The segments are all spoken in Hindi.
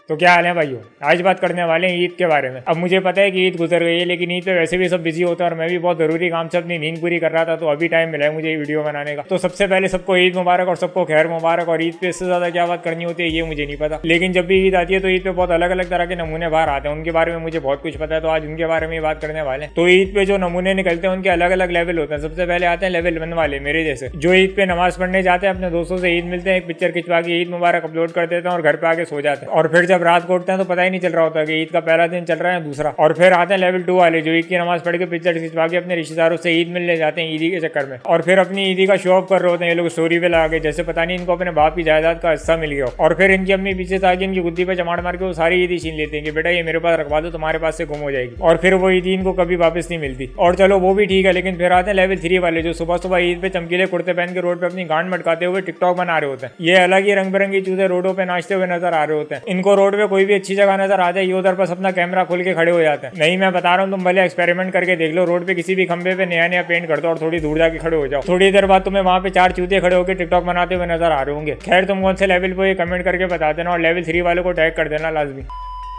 तो क्या हाल है भाइयों, आज बात करने वाले हैं ईद के बारे में। अब मुझे पता है कि ईद गुजर गई है, लेकिन ईद पे वैसे भी सब बिजी होते हैं और मैं भी बहुत जरूरी काम से अपनी नींद पूरी कर रहा था, तो अभी टाइम मिला है मुझे ये वीडियो बनाने का। तो सबसे पहले सबको ईद मुबारक और सबको खैर मुबारक। और ईद पे इससे ज्यादा क्या बात करनी होती है ये मुझे नहीं पता, लेकिन जब भी ईद आती है तो ईद पे बहुत अलग अलग तरह के नमूने बाहर आते हैं, उनके बारे में मुझे बहुत कुछ पता है, तो आज उनके बारे में बात करने वाले हैं। तो ईद पे जो नमूने निकलते हैं उनके अलग अलग लेवल होते हैं। सबसे पहले आते हैं लेवल 1 वाले, मेरे जैसे, जो ईद पे नमाज पढ़ने जाते हैं, अपने दोस्तों से ईद मिलते हैं, एक पिक्चर खिंचवा के ईद मुबारक अपलोड कर देते हैं और घर पे आके सो जाते हैं। और फिर जब रात को उठते हैं तो पता ही नहीं चल रहा होता कि ईद का पहला दिन चल रहा है दूसरा। और फिर आते हैं लेवल 2 वाले, जो ईद की नमाज पढ़ के पिक्चर खिंचवा के अपने रिश्तेदारों से ईद मिलने जाते हैं ईदी के चक्कर में, और फिर अपनी ईदी का शो ऑफ कर रहे होते हैं ये लोग स्टोरी पे लगा के, जैसे पता नहीं इनको अपने बाप की जायदाद का हिस्सा मिल गया। और फिर इनकी अम्मी पीछे से आके इनकी गुद्दी पे चमाड़ मार के वो सारी ईदी छीन लेते हैं कि बेटा ये मेरे पास रखवा दो, तुम्हारे पास से गुम हो जाएगी। और फिर वो ईदी इनको कभी वापस नहीं मिलती। और चलो वो भी ठीक है, लेकिन फिर आते हैं लेवल 3 वाले, जो सुबह सुबह ईद पे चमकीले कुर्ते पहन के रोड पे अपनी गांड मटकाते हुए टिकटॉक बना रहे होते हैं। ये अलग ही रंग बिरंगी चूजे रोडों पे नाचते हुए नजर आ रहे होते हैं। इनको रोड पे कोई भी अच्छी जगह नजर आ जाए ये उधर पर अपना कैमरा खोल के खड़े हो जाते हैं। नहीं, मैं बता रहा हूँ, तुम भले एक्सपेरिमेंट करके देख लो, रोड पे किसी भी खंबे पे नया नया पेंट कर दो और थोड़ी दूर जाके खड़े हो जाओ, थोड़ी देर बाद तुम्हें वहाँ पे 4 चूते खड़े होकर टिकटॉक बनाते हुए नजर आ रहे होंगे। खैर, तुम कौन से लेवल पे कमेंट करके बता देना, और लेवल 3 वालों को टैग कर देना लाजमी।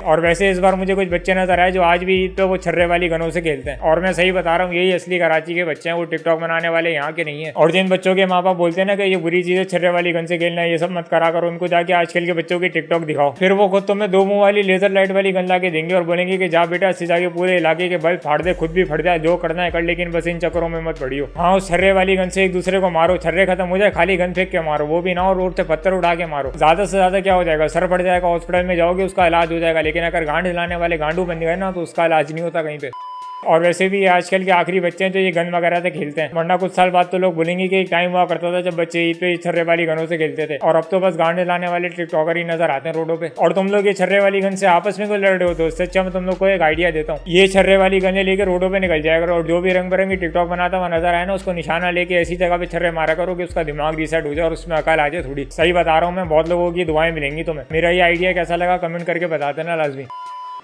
और वैसे इस बार मुझे कुछ बच्चे नजर आए जो आज भी ईद पे वो छर्रे वाली गनों से खेलते हैं, और मैं सही बता रहा हूँ यही असली कराची के बच्चे हैं, वो टिकटॉक बनाने वाले यहाँ के नहीं है। और जिन बच्चों के माँ बाप बोलते हैं ना कि ये बुरी चीज है छर्रे वाली गन से खेलना है, ये सब मत करा करो, उनको जाके आजकल के बच्चों की टिकटॉक दिखाओ, फिर वो खुद तुम्हें 2 मुंह वाली लेजर लाइट वाली गन ला के देंगे और बोलेंगे कि जा बेटा इससे जाके पूरे इलाके के बल्ब फाड़ दे, खुद भी फट जाए, जो करना है कर, लेकिन बस इन चक्करों में मत पड़ियो। हाँ, उस छर्रे वाली गन से एक दूसरे को मारो, छर्रे खत्म हो जाए, खाली गन फेंक के मारो, वो भी ना हो रोड से पत्थर उठा के मारो। ज्यादा से ज्यादा क्या हो जाएगा, सर पड़ जाएगा, हॉस्पिटल में जाओगे, उसका इलाज हो जाएगा, लेकिन अगर गांड हिलाने वाले गांडू बन गए ना तो उसका इलाज नहीं होता कहीं पे। और वैसे भी आजकल के आखिरी बच्चे हैं जो ये गन वगैरह से खेलते हैं, वरना कुछ साल बाद तो लोग बोलेंगे कि एक टाइम हुआ करता था जब बच्चे ईद पे छर्रे वाली गनों से खेलते थे, और अब तो बस गांड लाने वाले टिकटॉकर ही नजर आते हैं रोडों पे। और तुम लोग ये छर्रे वाली गन से आपस में कोई लड़ रहे हो तो इससे अच्छा मैं तुम लोग को एक आइडिया देता हूँ, ये छर्रे वाली गने लेके रोडों पे निकल जाएगा और जो भी रंग बिरंगी टिकटॉक बनाता हुआ नजर आए ना, उसको निशाना लेके ऐसी जगह पे छर्रे मारा करो कि उसका दिमाग रिसेट हो जाए और उसमें अकल आ जाए थोड़ी। सही बता रहा हूँ मैं, बहुत लोगों की दुआएं मिलेंगी तुम्हें। मेरा ये आइडिया कैसा लगा कमेंट करके बता देना लाजमी।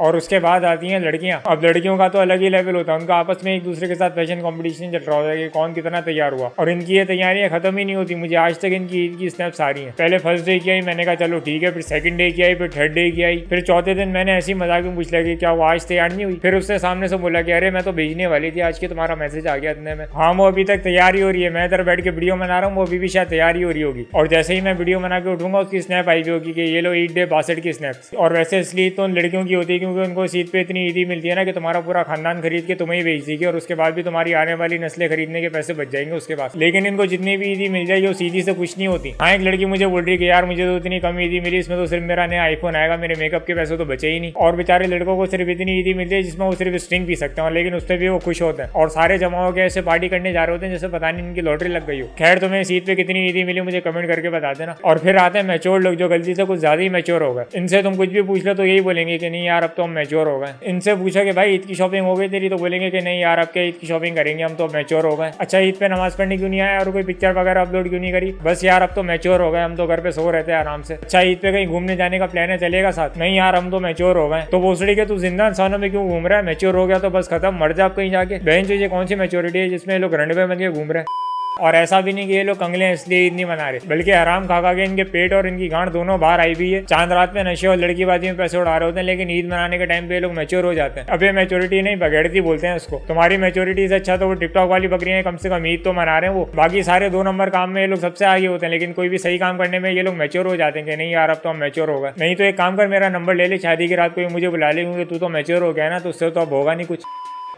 और उसके बाद आती हैं लड़कियां। अब लड़कियों का तो अलग ही लेवल होता है, उनका आपस में एक दूसरे के साथ फैशन कंपटीशन चल रहा होता है कि कौन कितना तैयार हुआ, और इनकी ये तैयारियां खत्म ही नहीं होती। मुझे आज तक इनकी ईद की स्नैप्स आ रही हैं। पहले फर्स्ट डे की आई, मैंने कहा चलो ठीक है, फिर सेकंड डे की आई, फिर थर्ड डे की आई, फिर चौथे दिन मैंने ऐसी मजाक में पूछ लिया कि क्या वो आज तैयार नहीं हुई। फिर उससे सामने से बोला कि अरे मैं तो भेजने वाली थी आज के, तुम्हारा मैसेज आ गया इतने में। हाँ, वो अभी तक तैयारी हो रही है, मैं इधर बैठ के वीडियो बना रहा हूँ, वो अभी भी शायद तैयारी हो रही होगी। और जैसे ही मैं वीडियो बना के उठूंगा उसकी स्नैप आई भी होगी कि ये लो ईद डे 62 की स्नैप्स। और वैसे इसलिए तो लड़कियों की होती है क्योंकि उनको इस ईद पे इतनी ईदी मिलती है ना कि तुम्हारा पूरा खानदान खरीद के तुम्हें ही बेच देगी, और उसके बाद भी तुम्हारी आने वाली नस्लें खरीदने के पैसे बच जाएंगे उसके पास। लेकिन इनको जितनी भी ईदी मिल जाएगी वो सीधी से कुछ नहीं होती। हाँ, एक लड़की मुझे बोल रही है कि यार मुझे तो इतनी कम ईदी मिली, इसमें तो सिर्फ मेरा नया आईफोन आएगा, मेरे मेकअप के पैसे तो बचे ही नहीं। और बेचारे लड़कों को सिर्फ इतनी ईदी मिलती है जिसमें वो सिर्फ स्ट्रिंग पी सकते हैं, लेकिन उससे भी वो खुश होते हैं और सारे जमा होकर ऐसे पार्टी करने जा रहे होते हैं जैसे पता नहीं इनकी लॉटरी लग गई हो। खैर, तुम्हें इस ईद पे कितनी ईदी मिली मुझे कमेंट करके बता देना। और फिर आते हैं मैच्योर लोग, जो गलती से कुछ ज्यादा ही मैच्योर हो गए। इनसे तुम कुछ भी पूछ लो तो यही बोलेंगे कि नहीं यार अब तो हम मैच्योर हो गए। इनसे पूछा कि भाई ईद की शॉपिंग हो गई तेरी, तो बोलेंगे कि नहीं यार अब क्या ईद की शॉपिंग करेंगे, हम तो मैच्योर हो गए। अच्छा, ईद पे नमाज पढ़ने क्यों नहीं आया और कोई पिक्चर वगैरह अपलोड क्यों नहीं करी, बस यार अब तो मैच्योर हो गए, हम तो घर पे सो रहते हैं आराम से। अच्छा, ईद पे कहीं घूमने जाने का प्लान है, चलेगा साथ, नहीं यार हम तो मैच्योर हो गए। तो भोसड़ी के तू जिंदा इंसानों में क्यों घूम रहा है, मैच्योर हो गया तो बस खत्म, मर जा कहीं जाके। बहन जो ये कौन सी मैच्योरिटी है जिसमें लोग रंडवे बन के घूम रहे हैं। और ऐसा भी नहीं कि ये लोग कंगले इसलिए ईद नहीं मना रहे, बल्कि हराम खा के इनके पेट और इनकी गांड दोनों बाहर आई भी है। चांद रात में नशे और लड़कीबाजी में पैसे उड़ा रहे होते हैं, लेकिन ईद मनाने के टाइम पे ये लोग मैच्योर हो जाते हैं। अब ये मैच्योरिटी नहीं, बगैरती बोलते हैं उसको। तुम्हारी मैच्योरिटी से अच्छा तो वो टिकटॉक वाली बकरियां कम से कम ईद तो मना रहे हैं वो। बाकी सारे 2 नंबर काम में ये लोग सबसे आगे होते हैं, लेकिन कोई भी सही काम करने में ये लोग मैच्योर हो जाते हैं कि नहीं यार अब तो हम मैच्योर हो गए। नहीं तो एक काम कर, मेरा नंबर ले ले, शादी की रात को मुझे बुला ले, क्योंकि तू तो मैच्योर हो गया ना, तो उससे तो अब होगा नहीं कुछ।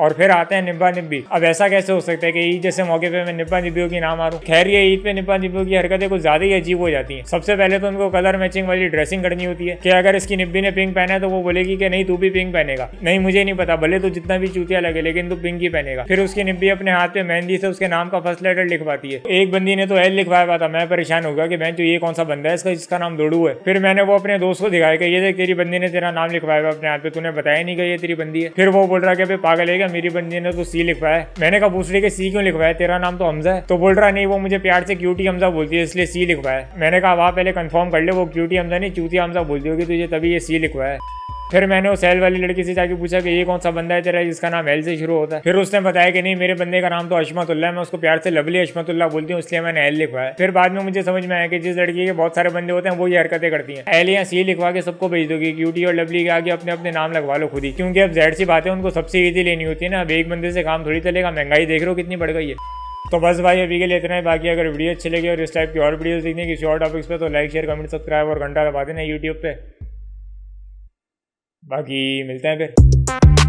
और फिर आते हैं निब्बा निब्बी। अब ऐसा कैसे हो सकता है कि ईद जैसे मौके पे मैं निब्बा निब्बियों की नाम मारूं। खैर, ये ईद पे निब्बा निब्बियों की हरकतें कुछ ज्यादा ही अजीब हो जाती हैं। सबसे पहले तो उनको कलर मैचिंग वाली ड्रेसिंग करनी होती है कि अगर इसकी निब्बी ने पिंक पहना है तो वो बोलेगी कि नहीं तू भी पिंक पहनेगा। नहीं, मुझे नहीं पता, भले तो जितना भी चूतिया लगे लेकिन तू पिंक ही पहनेगा। फिर उसकी निब्बी अपने हाथ पे मेहंदी से उसके नाम का फर्स्ट लेटर लिखवाती है। एक बंदी ने तो एल लिखवाया हुआ था, मैं परेशान हो गया कि बहन ये कौन सा बंदा है इसका जिसका नाम दोड़ू है। फिर मैंने वो अपने दोस्त को दिखाया कि ये देख तेरी बंदी ने तेरा नाम लिखवाया हुआ अपने हाथ पे, तूने बताया नहीं कि ये तेरी बंदी है। फिर वो बोल रहा है कि पागल है क्या, मेरी बंदी ने सी लिखवाया है। मैंने कहा पूछ रही कि सी क्यों लिखवाया, तेरा नाम तो हमजा है। तो बोल रहा नहीं वो मुझे प्यार से क्यूटी हमजा बोलती है इसलिए सी लिखवाया है। मैंने कहा वहाँ पहले कंफर्म कर ले, वो क्यूटी हमजा नहीं चूतिया हमजा बोलती होगी तुझे, तभी ये सी लिखवाया है। फिर मैंने उस एल वाली लड़की से जाके पूछा कि ये कौन सा बंदा है तेरा जिसका नाम एल से शुरू होता है। फिर उसने बताया कि नहीं, मेरे बंदे का नाम तो अशमतुल्लाह है, मैं उसको प्यार से लवली अशमतुल्लाह बोलती हूँ, इसलिए मैंने एल लिखवाया। फिर बाद में मुझे समझ में आया कि जिस लड़की के बहुत सारे बंदे होते हैं वो ये हरकतें करती हैं। एल या सी लिखवा के सबको भेज दोगी, क्यूटी और लवली के आगे अपने अपने नाम लगवा लो खुद ही, क्योंकि अब ज़ाहिर सी बात है उनको सबसे ईदी लेनी होती है ना। अब एक बंदे से काम थोड़ी चलेगा, महंगाई देख रहे हो कितनी बढ़ गई है। तो बस भाई अभी के लिए इतना ही। बाकी अगर वीडियो अच्छी लगी और इस टाइप की और वीडियोस देखने किसी और टॉपिक्स पे तो लाइक शेयर कमेंट सब्सक्राइब और घंटा दबा देना यूट्यूब पे। बाकी मिलते हैं फिर।